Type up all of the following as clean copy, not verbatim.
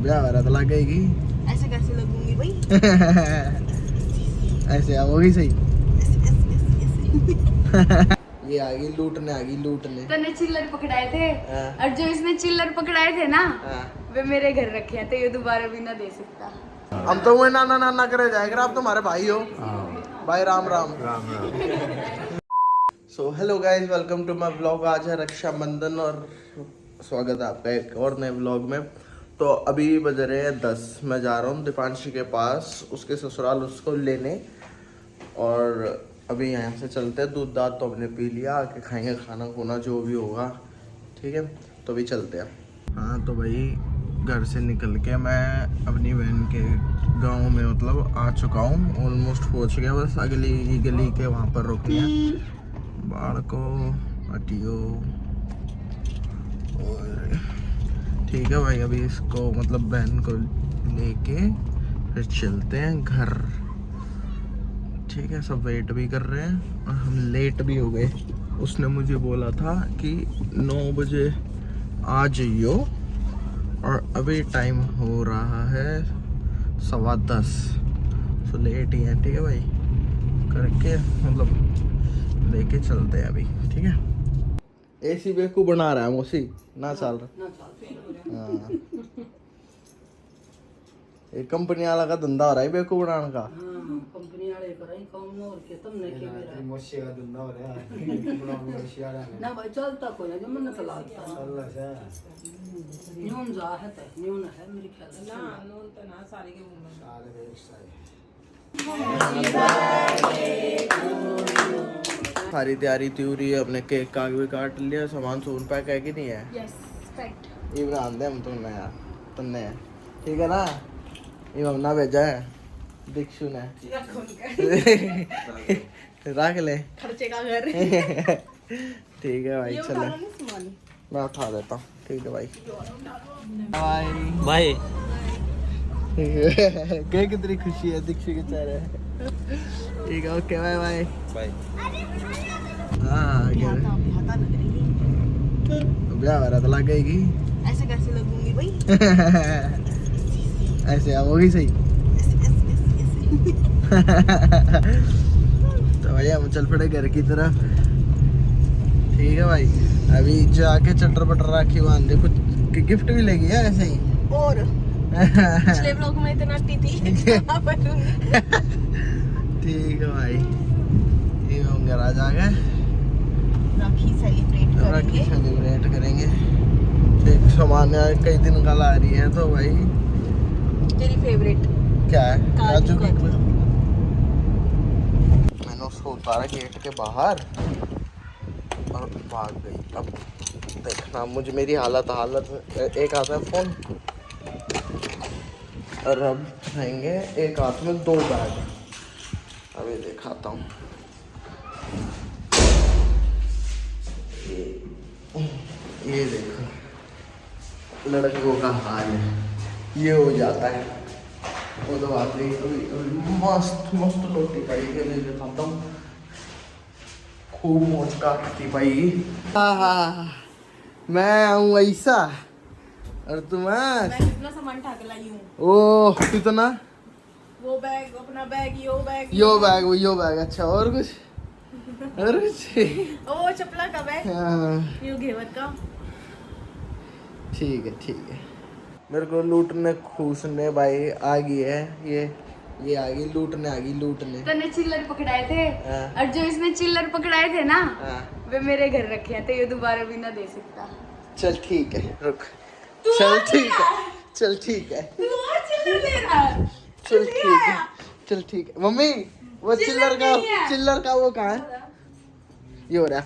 ब्याह हो रहा तो लग गई। ऐसे कैसे लगूंगी भाई? ऐसे आओगी सही। ऐसे। ये आ गई लूटने, आ गई लूटने। तूने चिल्लर पकड़ाए थे और जो इसने चिल्लर पकड़ाए थे ना वे मेरे घर रखे हैं, तो ये दोबारा भी ना दे सकता। हम तो वो नाना नाना करे जाएगा, आप तुम्हारे भाई हो। भाई Ram Ram Ram Ram. So hello guys, welcome to my vlog. आज है रक्षाबंधन और स्वागत है आपका एक और नए व्लॉग में। तो अभी बज रहे हैं 10। मैं जा रहा हूँ दीपांशी के पास, उसके ससुराल उसको लेने। और अभी यहाँ से चलते हैं। दूध दाद तो हमने पी लिया, आके खाएंगे खाना खुना जो भी होगा, ठीक है। तो अभी चलते हैं। हाँ तो भाई घर से निकल के मैं अपनी बहन के गांव में मतलब आ चुका हूँ, ऑलमोस्ट पहुँच गया। बस अगली गली के वहाँ पर रुक लिया। बाढ़ को हटियो और ठीक है भाई, अभी इसको मतलब बहन को लेके फिर चलते हैं घर, ठीक है। सब वेट भी कर रहे हैं और हम लेट भी हो गए। उसने मुझे बोला था कि 9 बजे आ जाइयो और अभी टाइम हो रहा है 10:15। तो लेट ही है, ठीक है भाई। करके मतलब लेके चलते हैं अभी, ठीक है। एसी बेकू बना रहा है मोसी ना चल रहा। हाँ ये कंपनी वाला का धंधा हो रहा है बेकू बनाने का। कंपनी वाले कर रही काम और के तुमने के मेरा मोशी का धंधा हो रहा है। बड़ा मोशी आ रहा है ना भाई, चलता कोई ना, जो मन चलाता अल्लाह से न्यून जा है तो न्यून है मेरे ख्याल से ना नून तो ना सारी के मुंह में सारे एक साइड सारी तैयारी त्यूरी है, अपने केक का भी काट लिया। सामान सोन पैक है कि नहीं है? Yes packed. ये बना दे हम तुमने यार, तुमने ठीक है ना। ये हमने भेजा है दीक्षु ने। रख ले खर्चे का घर। ठीक है भाई, चले मैं उठा देता हूँ, ठीक है भाई। बाय भाई क्या कितनी खुशी है दीक्षु के चेहरे। ठीक है, ओके बाय बाय भाई हाँ ब्याह हो रहा तो लग गई। ऐसे कैसे लगूंगी भाई? ऐसे आओगी सही। तो भाई हम चल पड़े घर की तरफ, ठीक है भाई। अभी जाके चटर पटर राखी बांध दे, कुछ गिफ्ट भी लेगी है ऐसे ही। और पिछले ब्लॉग में इतना टीटी ठीक है भाई, ये हम घर आ जाएंगे, राखी राखी सेलिब्रेट सेलिब्रेट करेंगे। एक सामान कई दिन का ला रही है तो भाई। तेरी फेवरेट क्या है? काजू की कतली। मैंने उसको उतारा गेट के बाहर और भाग गई। अब देखना मुझे मेरी हालत एक हाथ में फोन और अब रहेंगे एक हाथ में 2 बैग। अभी दिखाता हूँ। ये देखो लड़कों का हाल है, ये हो जाता है। वो तो बात नहीं, अभी मस्त मस्त रोटी खाई के लिए दिखाता हूँ। खूब मौज काटती भाई। मैं हूँ ऐसा और तुम मैं कितना सामान उठा के लाई हूँ। ओ कितना? वो बैग, अपना बैग, यो बैग। अच्छा और कुछ? और कुछ? वो चपला का बैग, हाँ, यो घेवर का। ठीक है। मेरे को लूटने खूसने भाई आ गई है। ये आ गई लूटने। तूने चिल्लर पकड़ाए थे और जो इसने चिल्लर पकड़ाए थे ना वे मेरे घर रखे हैं, तो ये दोबारा भी ना दे सकता। चल ठीक है, रुक। तू चल और ठीक चिल्लर? है, चल ठीक है, तू और चिल्लर ले रहा है? चल ले ठीक है, आया। चल ठीक है। मम्मी वो चिल्लर नहीं है। चिल्लर का वो कहाँ है? ये हो रहा।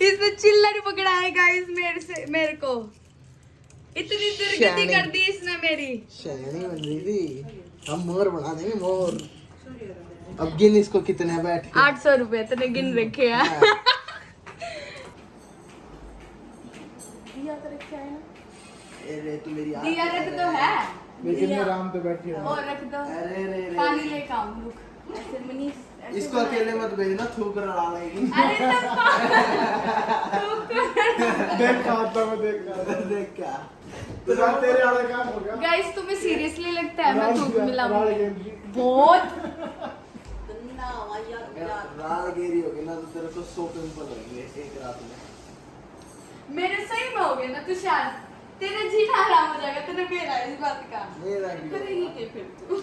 इसने चिल्लर पकड़ाए गाइस मेरे को। इतनी दुर्गति कर दी इसने मेरी। शैनी बन रही थी। हम मोर बना देंगे, मोर। अब गिन इसको कितने बैठ के। 800 रुपए तूने गिन रखे हैं। दिया तो रखा है ना? अरे तू मेरी दिया रख तो है। लेकिन मैं आराम पे बैठी हूँ। और रख दो। अरे पानी लेके आऊं, रुक। ऐसे मनीष ऐसे इसको अकेले मत भेजना, थूक रहा लेगी। अरे देख खाता मैं देख देख क्या तो साथ तेरे वाला काम हो गया। गाइस तुम्हें सीरियसली लगता है मैं थूक मिलाऊं? राल गेम की। बहुत राल गेरी होगी ना तो तेरे को 100 पिंपल होंगे एक रात में। मेरे सही में हो गया ना तुषार, तेरा जीना हराम हो जाएगा, तेरे मेरा इस बात का मेरा भी करेगी के फिर तू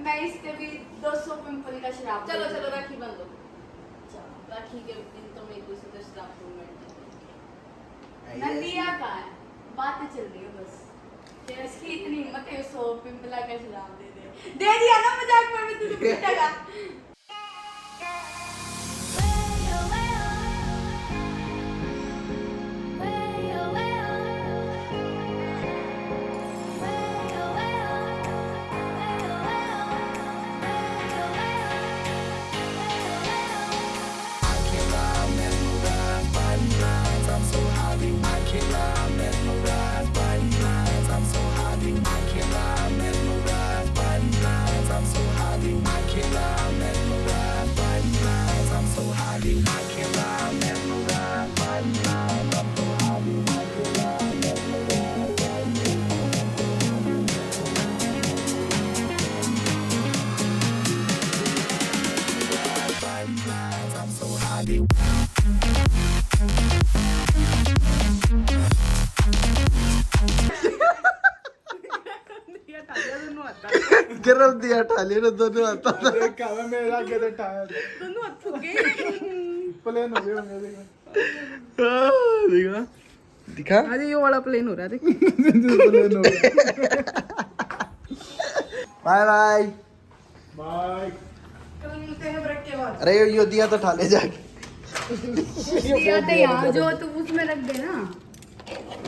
मैं इसके भी 200 पिंपल का शराब। चलो चलो राखी बंद हो, चलो राखी के दिन तो मैं एक दूसरे का शराब दूंगा। नंदिया का है, बातें चल रही है बस कि इसकी इतनी हिम्मत है 100 पिंपल का शराब दे दिया ना, मजाक में भी तुझे पीटेगा। गिरफ्त दिया ठाली ने दोनों आता था। देख क्या मैं मेरा आगे तो टायर दोनों हाथ फूके। प्लेन हो गया होंगे देखो। दिखा दिखा अरे ये वाला प्लेन हो रहा है प्लेन हो गया। Bye bye. बाय। कल मिलते हैं ब्रेक के बाद। अरे यो दिया तो ठाले जाके दिया तो यहाँ जो तू उसमें रख दे ना।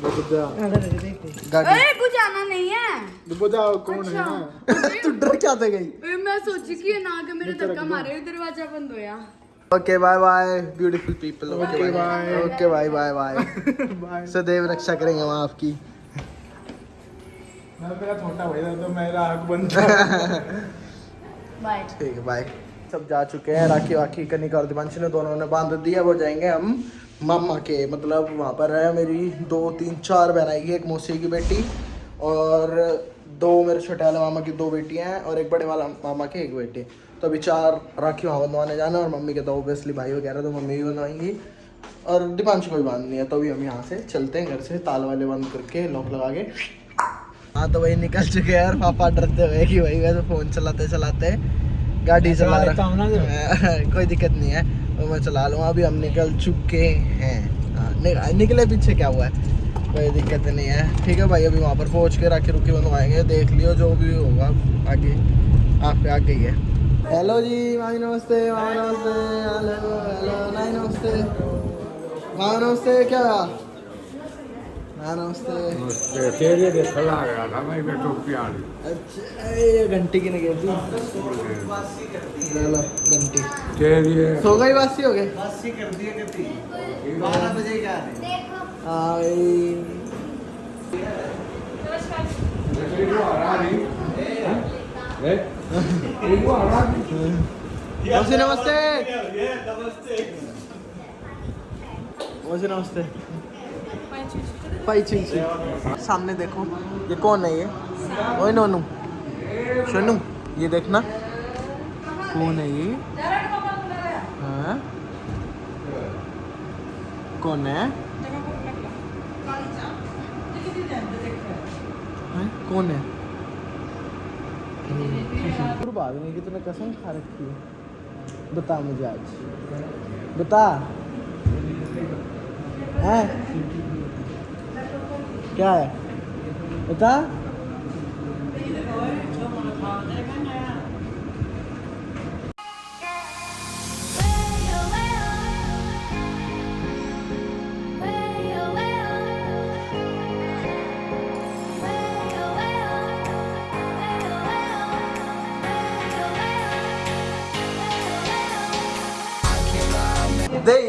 गाड़ी अरे कुछ आना नहीं है। बताओ कौन अच्छा। है। तू डर क्या था गई। ए, मैं सोची कि ये ना के मेरे धक्का मारे दरवाजा बंद होया। Okay bye bye beautiful people. Okay, bye. Okay bye bye bye. Bye. सदैव रक्षा करेंगे हम आपकी। मैं मेरा छोटा भाई था तो मेरा आग बंद था। बाय। ठीक है बाय। सब जा चुके हैं, राखी वाखी कनिका और दिवांशी ने दोनों ने बांध दिया। वो जाएंगे हम मामा के, मतलब वहाँ पर है मेरी 2 3 4 बहन आएगी, एक मौसी की बेटी और 2 मेरे छोटे वाले मामा की 2 बेटियाँ हैं और एक बड़े वाला मामा के 1 बेटे। तो अभी 4 राखी वहाँ बंधवाने जाना और मम्मी के तो ऑब्वियसली भाई वगैरह तो मम्मी भी बंधवाएंगी और दीपांशु को भी बांधनी है। तो अभी हम यहाँ से चलते हैं घर से, ताल वाले बंद करके लॉक लगा के। हाँ तो वही निकल चुके हैं और पापा डरते हुए कि वही वैसे फ़ोन चलाते चलाते गाड़ी चला रहा। कोई दिक्कत नहीं है, वो मैं चला लूँगा। अभी हम निकल चुके हैं। हाँ निकले, पीछे क्या हुआ है, कोई दिक्कत नहीं है। ठीक है भाई, अभी वहाँ पर पहुँच के राखी रुकी बनवाएंगे, देख लियो जो भी होगा आगे। आप पे आ गई है। हेलो जी मामी नमस्ते, मामा नमस्ते, हेलो हेलो नाई नमस्ते, मामा नमस्ते, क्या हुआ? हाँ नमस्ते। तेरे देखा ला रहा था मैं बेटो प्यारी। अच्छा ये घंटी की नहीं गई लो घंटी तेरी सो गई, बासी हो गई। बासी कर दिए कितनी 12 बजे का मौसी नमस्ते। मौसी नमस्ते। पाइची सामने देखो, ये कौन है? ये ओए नोनू शोनू, ये देखना कौन है ये? हाँ कौन है? हाँ? कौन है? बाद में कि तूने कसम खा रखी है, बता मुझे आज, बता। हैं क्या है बता।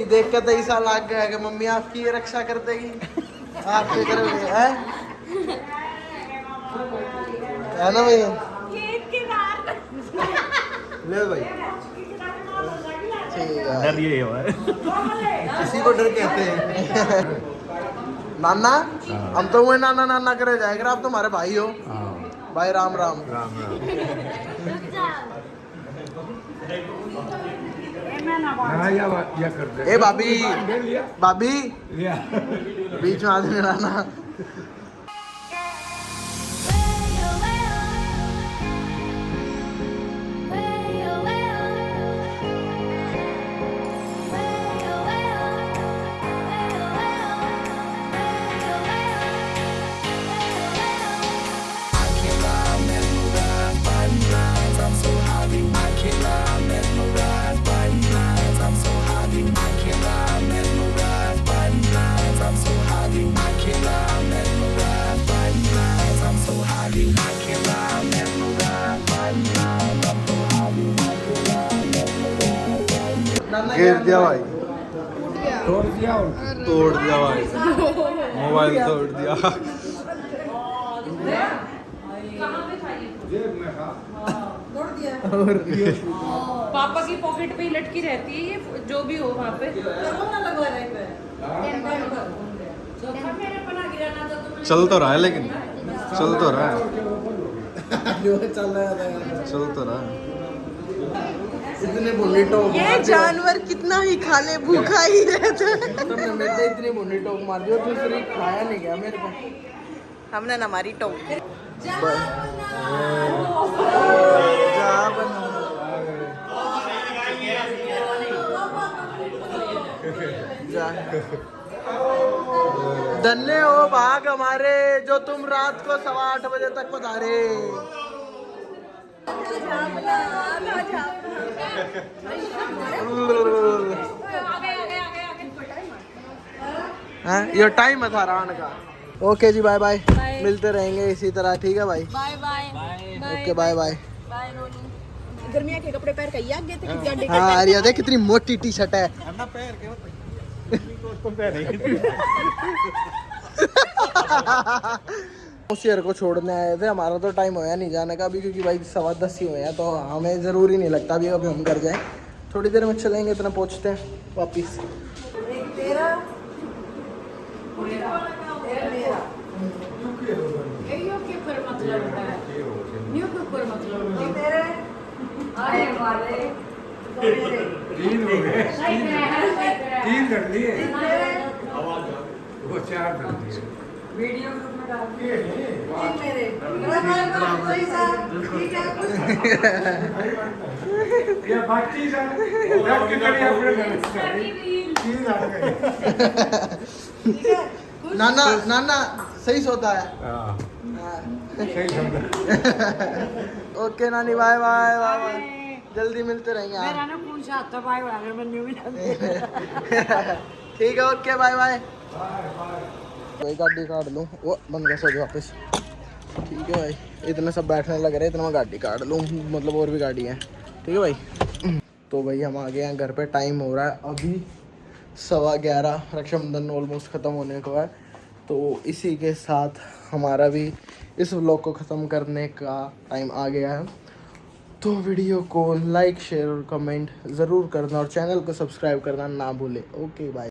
देख के 23 साल आग गया कि मम्मी आपकी ये रक्षा कर देगी, आप क्या करोगे? है ना भैया? ले भाई ठीक है डर ये है इसी को डर कहते हैं नाना हम तो वही नाना नाना करे जाएगा आप तुम्हारे भाई हो हाँ भाई राम राम राम राम हाँ या कर दे ए भाभी ले लिया भाभी लिया बीच में आदमी नाना गिर दिया भाई तोड़ दिया और तोड़ दिया भाई मोबाइल तोड़ दिया जेब में खा पापा की पॉकेट पे ही लटकी रहती है ये जो भी हो वहाँ पे चल तो रहा है लेकिन चल तो रहा है चल तो रहा है इतने भुन्नी टोक ये जानवर कितना ही खा ले भूखा ही रहता है तुमने मेरे से इतनी भुन्नी टोक मार दी और दूसरी खाया नहीं गया मेरे को हमने ना मारी टोक धन्य हो भाग हमारे जो तुम रात को 8:15 बजे तक पधारे ये टाइम था रान का ओके जी बाय बाय मिलते रहेंगे इसी तरह ठीक है भाई bye bye okay bye bye bye रोनी गर्मियाँ के कपड़े पहन के आग गए थे किसी अंडे हाँ अरे देख कितनी मोटी टी शर्ट है शेर को छोड़ने आए थे हमारा तो टाइम होया नहीं जाने का अभी क्योंकि भाई 10:15 ही हुए हैं तो हमें ज़रूरी नहीं लगता अभी अभी हम घर जाएं थोड़ी देर में चलेंगे इतना पहुंचते हैं वापिस तीन कर लिए वो 4 कर दिए ये बाकी नाना नाना सही सोता है ओके नानी बाय बाय बाय बाय जल्दी मिलते रहेंगे ठीक है ओके बाय बाय कोई गाड़ी काट लूँ वो बंद कैसे हो गया वापस ठीक है भाई इतने सब बैठने लग रहे इतना मैं गाड़ी काट लूँ मतलब और भी गाड़ी है ठीक है भाई तो भाई हम आ गए हैं घर पे टाइम हो रहा है अभी 11:15 रक्षाबंधन ऑलमोस्ट ख़त्म होने को है तो इसी के साथ हमारा भी इस व्लॉग को ख़त्म करने का टाइम आ गया है तो वीडियो को लाइक शेयर और कमेंट ज़रूर करना और चैनल को सब्सक्राइब करना ना भूलें ओके बाय।